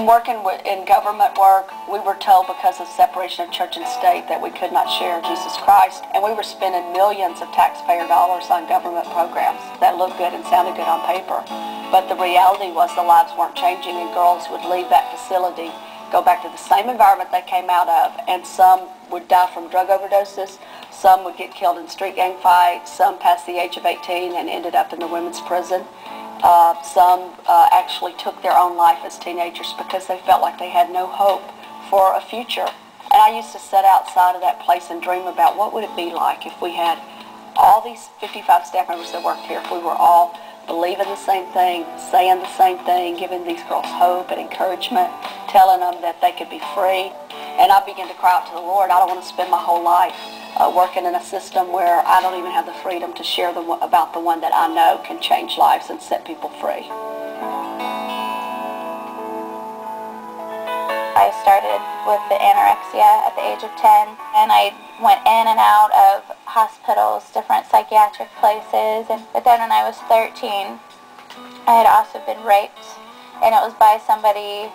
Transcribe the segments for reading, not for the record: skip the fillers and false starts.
In working in government work, we were told because of separation of church and state that we could not share Jesus Christ, and we were spending millions of taxpayer dollars on government programs that looked good and sounded good on paper. But the reality was the lives weren't changing, and girls would leave that facility, go back to the same environment they came out of, and some would die from drug overdoses, some would get killed in street gang fights, some past the age of 18 and ended up in the women's prison. Some actually took their own life as teenagers because they felt like they had no hope for a future. And I used to sit outside of that place and dream about what would it be like if we had all these 55 staff members that worked here, if we were all believing the same thing, saying the same thing, giving these girls hope and encouragement, telling them that they could be free. And I began to cry out to the Lord, I don't want to spend my whole life working in a system where I don't even have the freedom to share about the one that I know can change lives and set people free. I started with the anorexia at the age of 10, and I went in and out of hospitals, different psychiatric places. But then when I was 13, I had also been raped, and it was by somebody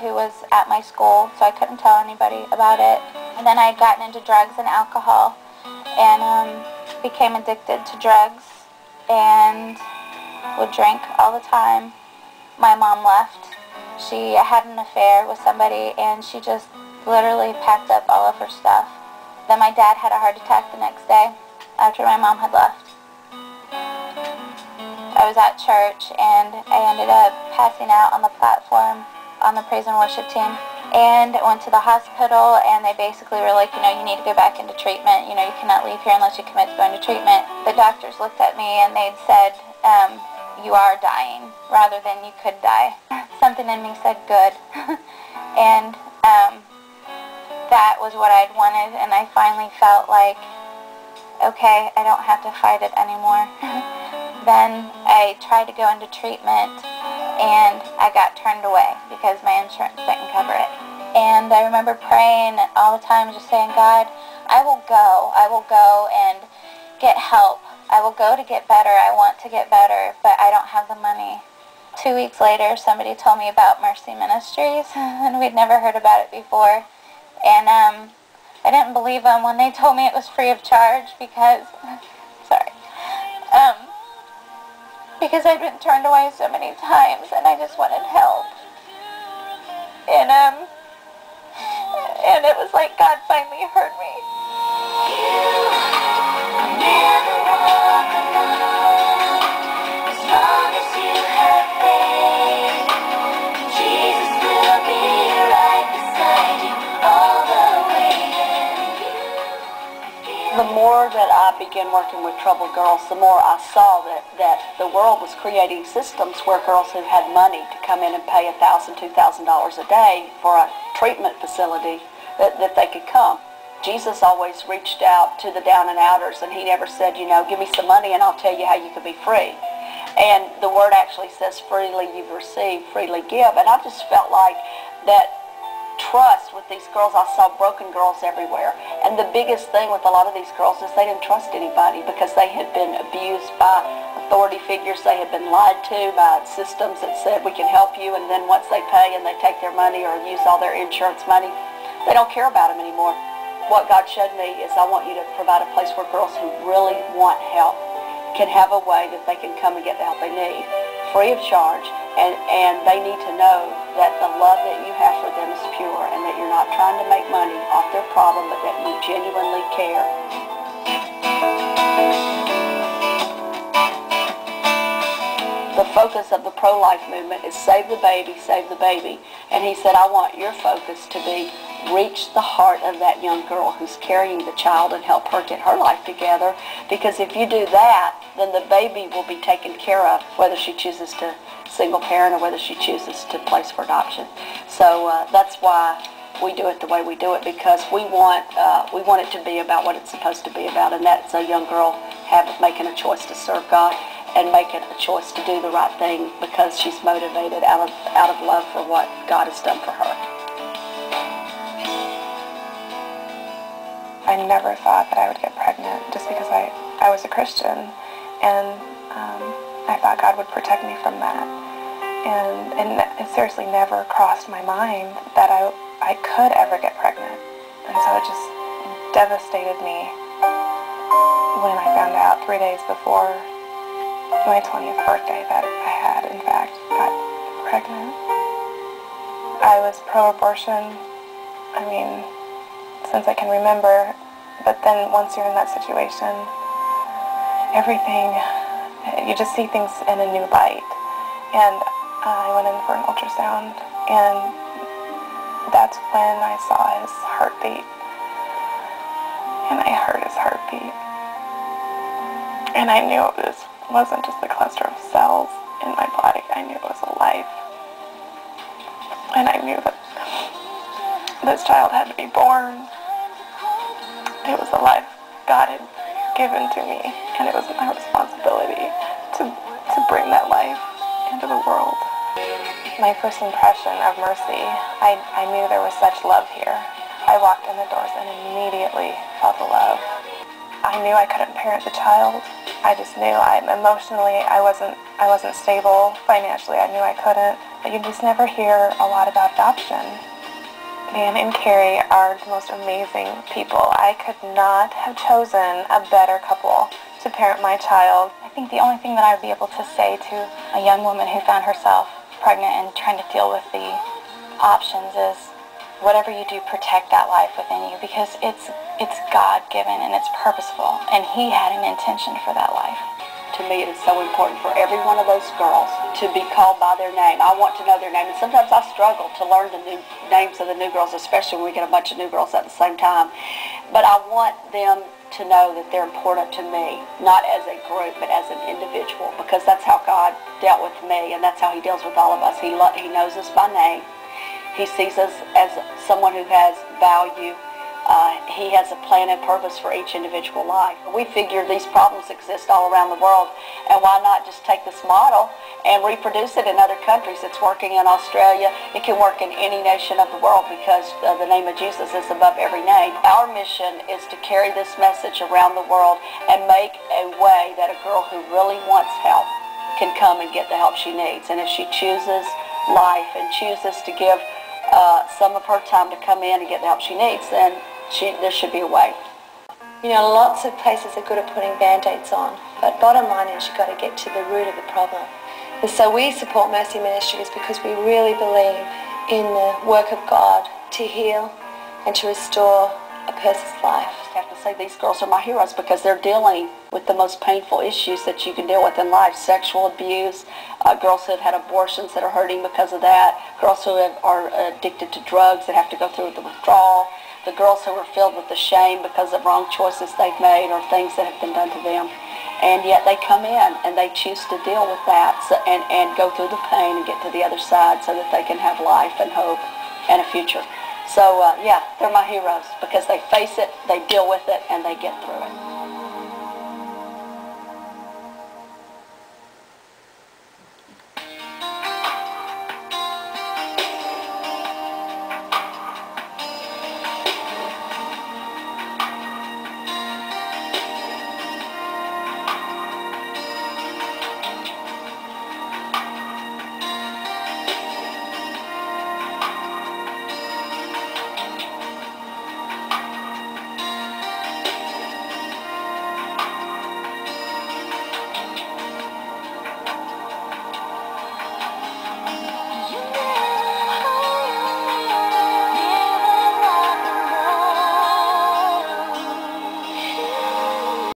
who was at my school, so I couldn't tell anybody about it. And then I had gotten into drugs and alcohol and became addicted to drugs and would drink all the time. My mom left. She had an affair with somebody, and she just literally packed up all of her stuff. Then my dad had a heart attack the next day after my mom had left. I was at church, and I ended up passing out on the platform on the praise and worship team. And I went to the hospital, and they basically were like, you know, you need to go back into treatment. You know, you cannot leave here unless you commit to going to treatment. The doctors looked at me, and they'd said, you are dying, rather than you could die. Something in me said, good. And that was what I'd wanted, and I finally felt like, okay, I don't have to fight it anymore. Then I tried to go into treatment, and I got turned away because my insurance didn't cover it. And I remember praying all the time, just saying, God, I will go and get help. I will go to get better. I want to get better, but I don't have the money. 2 weeks later, somebody told me about Mercy Ministries, and we'd never heard about it before. And I didn't believe them when they told me it was free of charge because, because I'd been turned away so many times, and I just wanted help. And it was like God finally heard me. The more that I began working with troubled girls, the more I saw that the world was creating systems where girls who had money to come in and pay $1,000, $2,000 a day for a treatment facility, that they could come. Jesus always reached out to the down and outers, and he never said, you know, give me some money and I'll tell you how you can be free. And the word actually says, freely you've received, freely give. And I just felt like that trust with these girls. I saw broken girls everywhere. And the biggest thing with a lot of these girls is they didn't trust anybody because they had been abused by authority figures. They had been lied to by systems that said we can help you, and then once they pay and they take their money or use all their insurance money, they don't care about them anymore. What God showed me is I want you to provide a place where girls who really want help can have a way that they can come and get the help they need, free of charge, and they need to know that the love that you have for them is pure and that you're not trying to make money off their problem, but that you genuinely care. The focus of the pro-life movement is save the baby, save the baby. And he said, I want your focus to be reach the heart of that young girl who's carrying the child and help her get her life together. Because if you do that, then the baby will be taken care of, whether she chooses to single parent or whether she chooses to place for adoption. So that's why we do it the way we do it, because we want it to be about what it's supposed to be about, and that's a young girl making a choice to serve God and making a choice to do the right thing because she's motivated out of love for what God has done for her. I never thought that I would get pregnant just because I was a Christian, and I thought God would protect me from that. And it seriously never crossed my mind that I could ever get pregnant. And so it just devastated me when I found out 3 days before my 20th birthday that I had, in fact, got pregnant. I was pro-abortion, I mean, since I can remember. But then once you're in that situation, everything, you just see things in a new light. And I went in for an ultrasound, and that's when I saw his heartbeat. And I heard his heartbeat. And I knew it wasn't just a cluster of cells in my body. I knew it was a life. And I knew that this child had to be born. It was a life God had given to me, and it was my responsibility to bring that life into the world. My first impression of Mercy, I knew there was such love here. I walked in the doors and immediately felt the love. I knew I couldn't parent the child. I just knew emotionally I wasn't stable. Financially, I knew I couldn't. But you just never hear a lot about adoption. Dan and Carrie are the most amazing people. I could not have chosen a better couple to parent my child. I think the only thing that I would be able to say to a young woman who found herself pregnant and trying to deal with the options is, whatever you do, protect that life within you, because it's God-given and it's purposeful, and He had an intention for that life. To me, it is so important for every one of those girls to be called by their name. I want to know their name, and sometimes I struggle to learn the new names of the new girls, especially when we get a bunch of new girls at the same time. But I want them to know that they're important to me, not as a group, but as an individual, because that's how God dealt with me, and that's how He deals with all of us. He knows us by name. He sees us as someone who has value. He has a plan and purpose for each individual life. We figure these problems exist all around the world, and why not just take this model and reproduce it in other countries? It's working in Australia. It can work in any nation of the world, because the name of Jesus is above every name. Our mission is to carry this message around the world and make a way that a girl who really wants help can come and get the help she needs. And if she chooses life and chooses to give some of her time to come in and get the help she needs, then there should be a way. You know, lots of places are good at putting band-aids on, but bottom line is you've got to get to the root of the problem. And so we support Mercy Ministries because we really believe in the work of God to heal and to restore a person's life. I have to say these girls are my heroes, because they're dealing with the most painful issues that you can deal with in life: sexual abuse, girls who have had abortions that are hurting because of that, girls who are addicted to drugs that have to go through the withdrawal, the girls who are filled with the shame because of wrong choices they've made or things that have been done to them. And yet they come in and they choose to deal with that and go through the pain and get to the other side so that they can have life and hope and a future. So yeah, they're my heroes, because they face it, they deal with it, and they get through it.